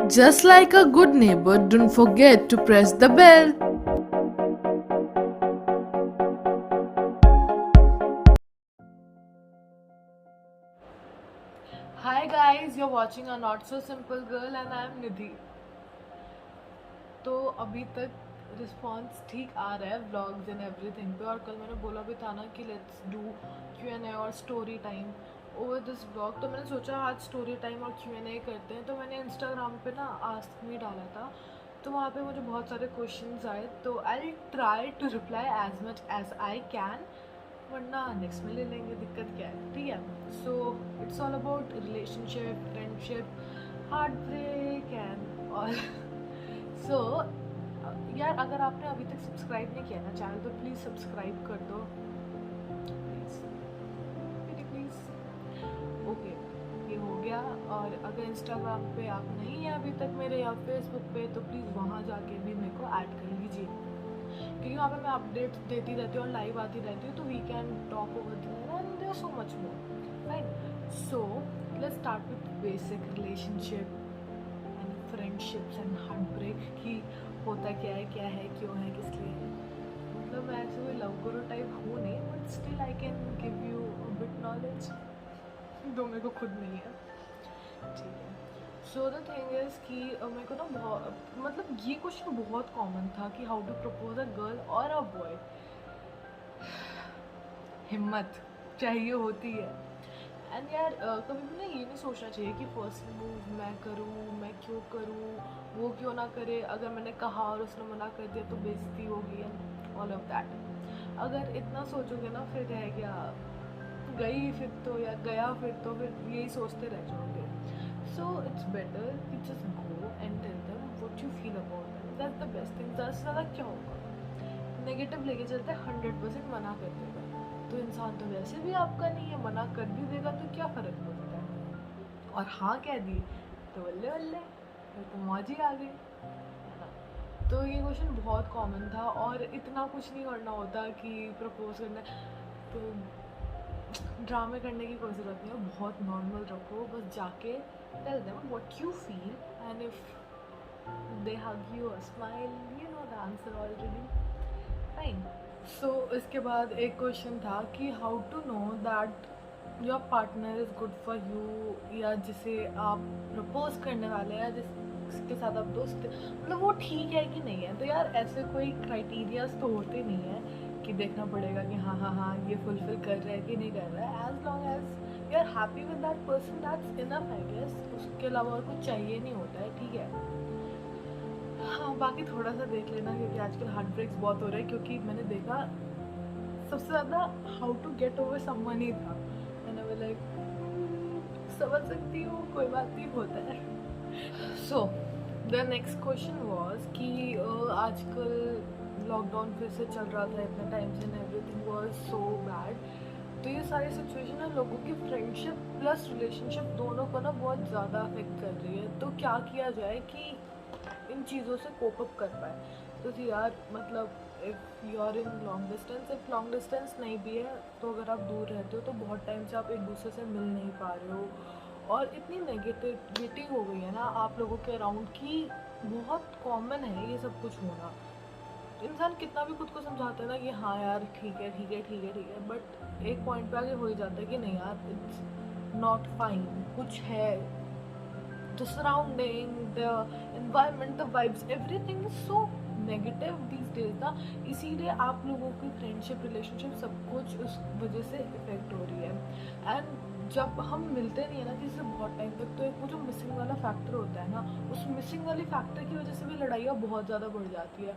Just like a good neighbor, don't forget to press the bell. Hi guys, you're watching a Not So Simple Girl and I'm Nidhi. तो अभी तक response ठीक आ रहा है vlogs and everything पे, और कल मैंने बोला भी था ना कि लेट्स डू Q&A और story time over this vlog. तो मैंने सोचा आज स्टोरी टाइम और Q&A करते हैं। तो मैंने इंस्टाग्राम पे ना आस्क मी डाला था, तो वहाँ पे मुझे बहुत सारे क्वेश्चंस आए, तो I try to reply as much as I can, वरना नेक्स्ट में ले लेंगे, दिक्कत क्या है, ठीक है। So it's all about relationship, friendship, heartbreak and all. So यार, अगर आपने अभी तक सब्सक्राइब नहीं किया ना चैनल, तो प्लीज़ सब्सक्राइब कर दो प्लीज़, प्लीज़। ओके, ये हो गया। और अगर इंस्टाग्राम पे आप नहीं हैं अभी तक मेरे, या फेसबुक पे, तो प्लीज़ वहाँ जाके भी मेरे को ऐड कर लीजिए, क्योंकि वहाँ पे मैं अपडेट्स देती रहती हूँ और लाइव आती रहती हूँ, तो we can talk over there and there so much more, right. So let's start with basic relationship and friendships and heart break, कि होता क्या है, क्यों है, किस लिए है। मतलब मैं ऐसे कोई लव गुरु टाइप हूँ नहीं, but still I can give you a bit knowledge, जो मेरे को खुद नहीं है, ठीक है। सो द थिंग इज़ कि मेरे को ना बहुत, मतलब ये क्वेश्चन बहुत कॉमन था कि how to propose a girl और अ बॉय। हिम्मत चाहिए होती है। एंड यार कभी भी ना ये नहीं सोचना चाहिए कि फर्स्ट मूव मैं करूँ, मैं क्यों करूँ, वो क्यों ना करे, अगर मैंने कहा और उसने मना कर दिया तो बेइज्जती होगी एंड ऑल ऑफ दैट। अगर इतना सोचोगे ना, फिर रह गया, गई फिर तो, या गया फिर तो, फिर यही सोचते रह जाओगे। सो इट्स बेटर कि just go and tell them what you feel about them, that's the best thing. ज़्यादा से ज़्यादा क्या होगा, नेगेटिव लेके चलते 100% मना कर देगा, तो इंसान तो वैसे भी आपका नहीं है, मना कर भी देगा तो क्या फ़र्क पड़ता है। और हाँ कह दी तो बल्ले बल्ले, फिर तो मौज ही आ गई, है ना। तो ये क्वेश्चन बहुत कॉमन था, और इतना कुछ नहीं करना होता कि प्रपोज करना है, तो ड्रामे करने की कोई ज़रूरत नहीं है, बहुत नॉर्मल रखो, बस जाके tell them what you feel, and if they hug you or smile, you know the answer already, fine. So इसके बाद एक क्वेश्चन था कि how to know that your partner is good for you, या जिसे आप प्रपोज करने वाले हैं, जिसके साथ आप दोस्त, मतलब वो ठीक है कि नहीं है। तो यार ऐसे कोई क्राइटेरियाज तो होते नहीं है कि देखना पड़ेगा कि हाँ हाँ हाँ ये फुलफिल कर रहा है कि नहीं कर रहा है। As long as you are happy with that person, that's enough I guess, उसके अलावा और कुछ चाहिए नहीं होता है, ठीक है। हाँ, बाकी थोड़ा सा देख लेना, क्योंकि आजकल हार्ट ब्रेक्स बहुत हो रहे हैं, क्योंकि मैंने देखा सबसे ज़्यादा how to get over someone ही था। मैंने बोला समझ सकती हूँ, कोई बात नहीं, होता है। So the next question was कि आजकल लॉकडाउन फिर से चल रहा था इतने टाइम से, एवरीथिंग वाज सो बैड। तो ये सारी सिचुएशन ना लोगों की फ्रेंडशिप प्लस रिलेशनशिप दोनों को ना बहुत ज़्यादा अफेक्ट कर रही है। तो क्या किया जाए कि इन चीज़ों से कोप अप कर पाए। तो जी यार, मतलब if you are in long distance, if long distance नहीं भी है, तो अगर आप दूर रहते हो तो बहुत टाइम से आप एक दूसरे से मिल नहीं पा रहे हो, और इतनी नेगेटिविटी हो गई है ना आप लोगों के अराउंड कि बहुत कॉमन है ये सब कुछ होना। इंसान कितना भी खुद को समझाता है ना कि हाँ यार ठीक है ठीक है ठीक है ठीक है, बट एक पॉइंट पे आगे हो ही जाता है कि नहीं यार, इट्स नॉट फाइन, कुछ है, the surrounding, the environment, the vibes, everything is so negative these days ना। इसीलिए आप लोगों की फ्रेंडशिप, रिलेशनशिप, सब कुछ उस वजह से इफेक्ट हो रही है। एंड जब हम मिलते नहीं है ना किसी से बहुत टाइम तक, तो एक वो जो मिसिंग वाला फैक्टर होता है ना, उस मिसिंग वाली फैक्टर की वजह से भी लड़ाइयाँ बहुत ज़्यादा बढ़ जाती है।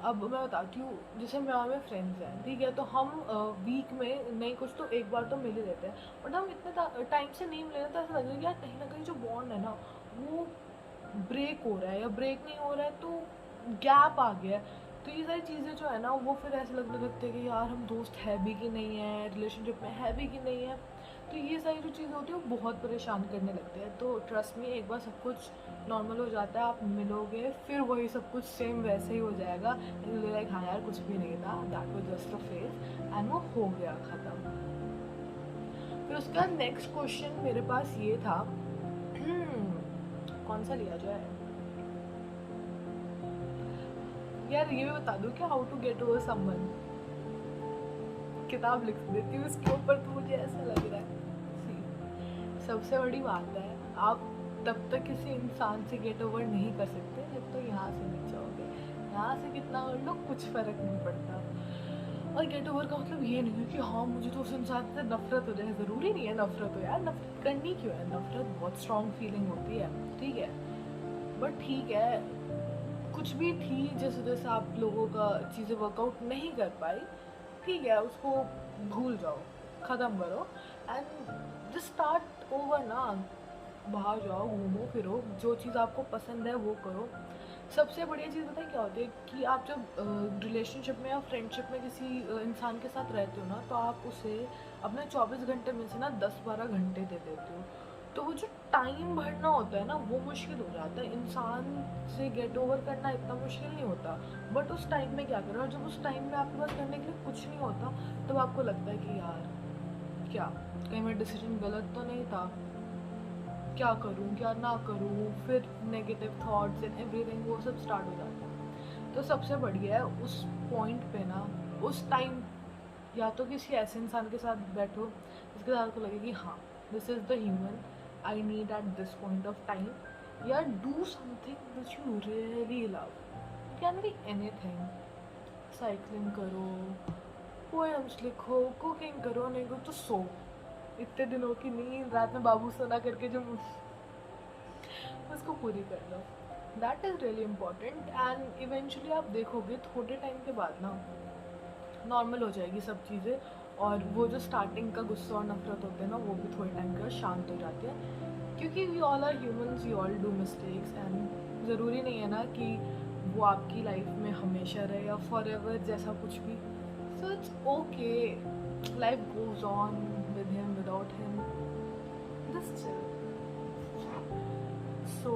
अब मैं बताती हूँ, जैसे मैं और मेरे फ्रेंड्स हैं, ठीक है, तो हम वीक में नहीं कुछ तो एक बार तो मिल ही रहते हैं, बट हम इतने टाइम से नहीं मिले, तो ऐसा लग रहा है कि यार कहीं ना कहीं जो बॉन्ड है ना वो ब्रेक हो रहा है, या ब्रेक नहीं हो रहा है तो गैप आ गया है। तो ये सारी चीज़ें जो है ना, वो फिर ऐसे लगने लगते हैं कि यार हम दोस्त है भी कि नहीं है, रिलेशनशिप में है भी कि नहीं है। तो ये सारी जो चीज़ें होती है वो बहुत परेशान करने लगते हैं। तो ट्रस्ट में, एक बार सब कुछ नॉर्मल हो जाता है, आप मिलोगे, फिर वही सब कुछ सेम वैसे ही हो जाएगा, लाइक हाँ यार कुछ भी नहीं था, that was just a phase, and वो हो गया ख़त्म। फिर उसका नेक्स्ट क्वेश्चन मेरे पास ये था, कौन सा लिया जाए, यार ये भी बता दूँ क्या, how to get over someone, किताब लिख देती हूँ इसके ऊपर, तो मुझे ऐसा लग रहा है। See, सबसे बड़ी बात है, आप तब तक किसी इंसान से गेट ओवर नहीं कर सकते जब तो यहाँ से नहीं जाओगे। यहाँ से कितना कर लो कुछ फ़र्क नहीं पड़ता। और गेट ओवर का मतलब ये नहीं है कि हाँ मुझे तो उस इंसान से नफरत हो जाए, ज़रूरी नहीं है नफरत हो यार, नफरत करनी क्यों है, नफरत बहुत स्ट्रॉन्ग फीलिंग होती है, ठीक है, बट ठीक है, कुछ भी थी जिस वजह से आप लोगों का चीज़ें वर्कआउट नहीं कर पाई, ठीक है, उसको भूल जाओ, ख़त्म करो एंड जस्ट स्टार्ट ओवर ना। बाहर जाओ, घूमो फिरो, जो चीज़ आपको पसंद है वो करो। सबसे बढ़िया चीज़ पता है क्या होती है कि आप जब रिलेशनशिप में या फ्रेंडशिप में किसी इंसान के साथ रहते हो ना, तो आप उसे अपने 24 घंटे में से ना 10-12 घंटे दे देते हो, तो वो जो टाइम भरना होता है ना वो मुश्किल हो जाता है। इंसान से गेट ओवर करना इतना मुश्किल नहीं होता, बट उस टाइम में क्या करो, और जब उस टाइम में आपके पास करने के लिए कुछ नहीं होता, तब तो आपको लगता है कि यार क्या कहीं मेरा डिसीजन गलत तो नहीं था, क्या करूँ क्या ना करूँ, फिर नेगेटिव थॉट्स एंड एवरीथिंग वो सब स्टार्ट हो जाता है। तो सबसे बढ़िया है उस पॉइंट पे ना, उस टाइम या तो किसी ऐसे इंसान के साथ बैठो जिसके साथ आपको लगे कि हाँ this is the human I need at this point of time, या do something which you really love, can be anything, cycling करो, पोएम्स लिखो, कुकिंग करो, नहीं को तो सो, इतने दिनों की नींद रात में बाबू सोना करके जो उसको पूरी कर लो, that is really important. And eventually आप देखोगे थोड़े टाइम के बाद ना नॉर्मल हो जाएगी सब चीज़ें, और वो जो स्टार्टिंग का गुस्सा और नफरत होते हैं ना वो भी थोड़े टाइम के बाद शांत हो जाते हैं, क्योंकि we all are humans, we all do mistakes and ज़रूरी नहीं है ना कि वो आपकी लाइफ में हमेशा रहे या फॉर एवर जैसा कुछ भी। So it's okay, life goes on with him without him, just chill. So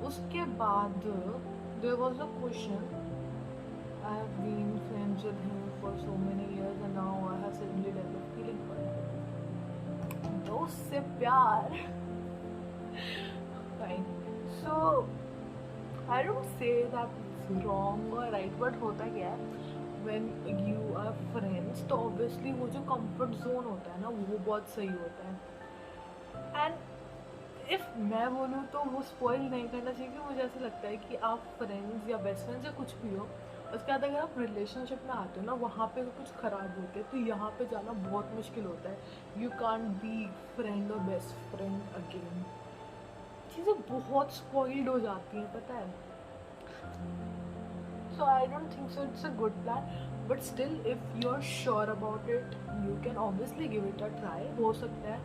उसके बाद there was a question, I have been friends with him for so many years and now I have suddenly developed feeling for him. दोस्त से प्यार fine. So I don't say that it's wrong or right, but होता क्या है when you are friends तो obviously वो जो comfort zone होता है ना वो बहुत सही होता है, and if मैं बोलूँ तो वो spoil नहीं करना चाहिए, कि मुझे ऐसा लगता है कि आप friends या best friends या कुछ भी हो, उसके बाद अगर आप रिलेशनशिप में आते हो ना वहाँ पे कुछ ख़राब होते हैं तो यहाँ पे जाना बहुत मुश्किल होता है। यू कांट बी फ्रेंड और बेस्ट फ्रेंड अगेन, चीज़ें बहुत स्पॉइल्ड हो जाती हैं पता है। So I don't think so it's a good plan, but still if you are sure about it you can obviously give it a try, हो सकता है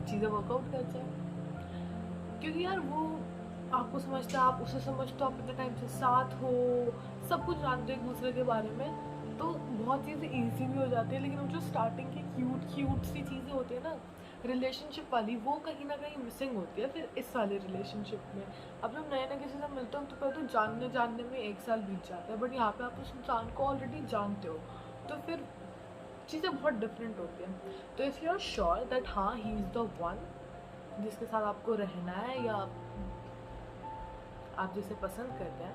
चीज़ें वर्कआउट कर जाए, क्योंकि यार वो आपको समझता है, आप उसे समझते हो, आप इतने टाइम से साथ हो, सब कुछ जानते हो एक दूसरे के बारे में, तो बहुत चीज़ें ईजी भी हो जाती है। लेकिन वो जो स्टार्टिंग की क्यूट सी चीज़ें होती है ना रिलेशनशिप वाली, वो कहीं ना कहीं मिसिंग होती है फिर इस वाले रिलेशनशिप में। अब जब नए नए किसी से मिलते हो तो पहले तो जानने में 1 साल बीत जाता है, बट यहाँ पे आप उस इंसान को ऑलरेडी जानते हो, तो फिर चीज़ें बहुत डिफरेंट होती हैं। तो if you are sure that हाँ ही इज़ द वन जिसके साथ आपको रहना है या आप जिसे पसंद करते हैं,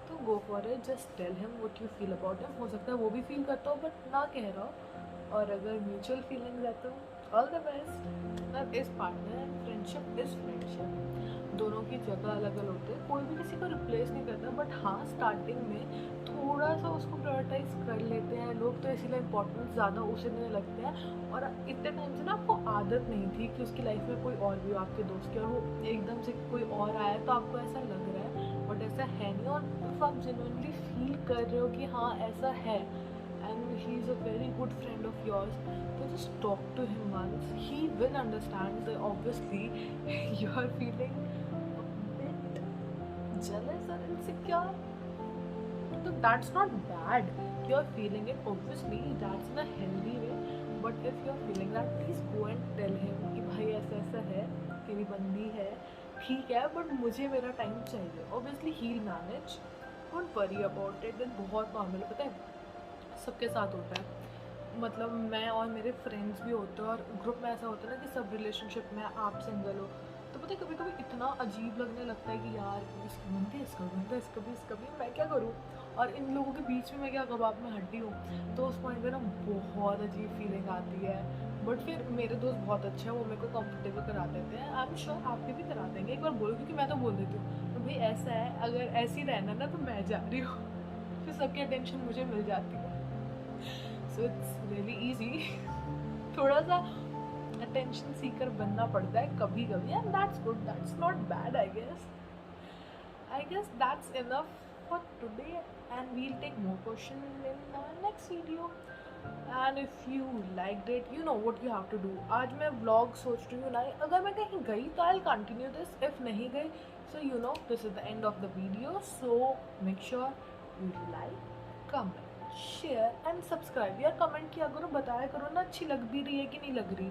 तो go for it, just tell him what you feel about him. हो सकता है वो भी फील करता हो बट ना कह रहा हो, और अगर म्यूचुअल फीलिंग है तो all the best. Love is partner and friendship is friendship, दोनों की जगह अलग अलग होती है, कोई भी किसी को रिप्लेस नहीं करता, बट हाँ स्टार्टिंग में थोड़ा सा उसको प्रायोरिटाइज कर लेते हैं लोग, तो इसीलिए इंपॉर्टेंस ज़्यादा उसे देने लगते हैं। और इतने टाइम से ना आपको आदत नहीं थी कि उसकी लाइफ में कोई और भी हो आपके दोस्त की, और वो एकदम से कोई और आया तो आपको ऐसा लग रहा है, बट ऐसा है नहीं। और इफ आप जेन्युइनली फील कर रहे हो कि हाँ ऐसा है and he is a very good friend of yours, तो just talk to him once, he will understand that obviously you are feeling jealous or insecure, so that's not bad, you're feeling it, obviously that's in a healthy way, but if you're feeling that please go and tell him कि भाई ऐसा ऐसा है, तेरी बंदी है ठीक है बट मुझे मेरा टाइम चाहिए, obviously he'll manage, don't worry about it, then बहुत नॉर्मल है पता है, सबके साथ होता है। मतलब मैं और मेरे फ्रेंड्स भी होते हैं और ग्रुप में ऐसा होता है ना कि सब रिलेशनशिप में आप सिंगल हो, तो पता है कभी कभी इतना अजीब लगने लगता है कि यार इसका बनता है, इसका बनता है, इसका भी मैं क्या करूँ, और इन लोगों के बीच में मैं क्या कबाब में हड्डी हूँ। तो उस पॉइंट पे ना बहुत अजीब फीलिंग आती है। बट फिर मेरे दोस्त बहुत अच्छे हैं, वो मेरे को कंफर्टेबल करा देते हैं। आई एम श्योर आपके भी करा देंगे, एक बार बोलो, क्योंकि मैं तो बोल देती हूँ तो भाई ऐसा है, अगर ऐसे ही रहना ना तो मैं जा रही हूँ। फिर सबकी अटेंशन मुझे मिल जाती है। So it's really easy. थोड़ा सा अटेंशन सीकर बनना पड़ता है कभी कभी, and that's good, that's not bad. I guess that's enough for today, and we'll take more questions in the next video. And if you liked it, you know what you have to do. आज मैं vlog सोच रही हूँ ना, अगर मैं कहीं गई तो I'll continue this. If नहीं गई, so you know this is the end of the video. So make sure you like, comment, share and subscribe. यार कमेंट किया करो, बताया करो ना अच्छी लग भी रही है कि नहीं लग रही।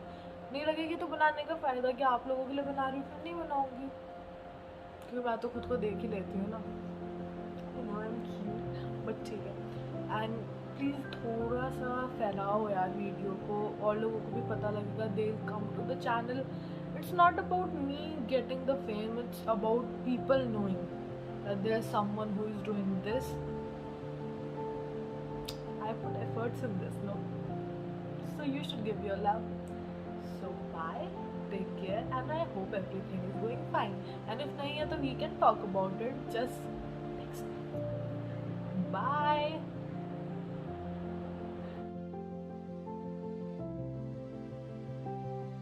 नहीं लगेगी तो बनाने का फ़ायदा क्या, आप लोगों के लिए बना रही हूँ, फिर नहीं बनाऊँगी, क्योंकि मैं तो खुद को देख ही लेती हूँ ना। बट ठीक है। एंड प्लीज़ थोड़ा सा फैलाओ यार वीडियो को, और लोगों को भी पता लगेगा, they come to the channel. It's not about me getting the fame, it's about people knowing that there is someone who is doing this. I put efforts in this, no, so you should give your love. So bye, take care, and I hope everything is going fine. And if nahi hai to we can talk about it just next time. Bye.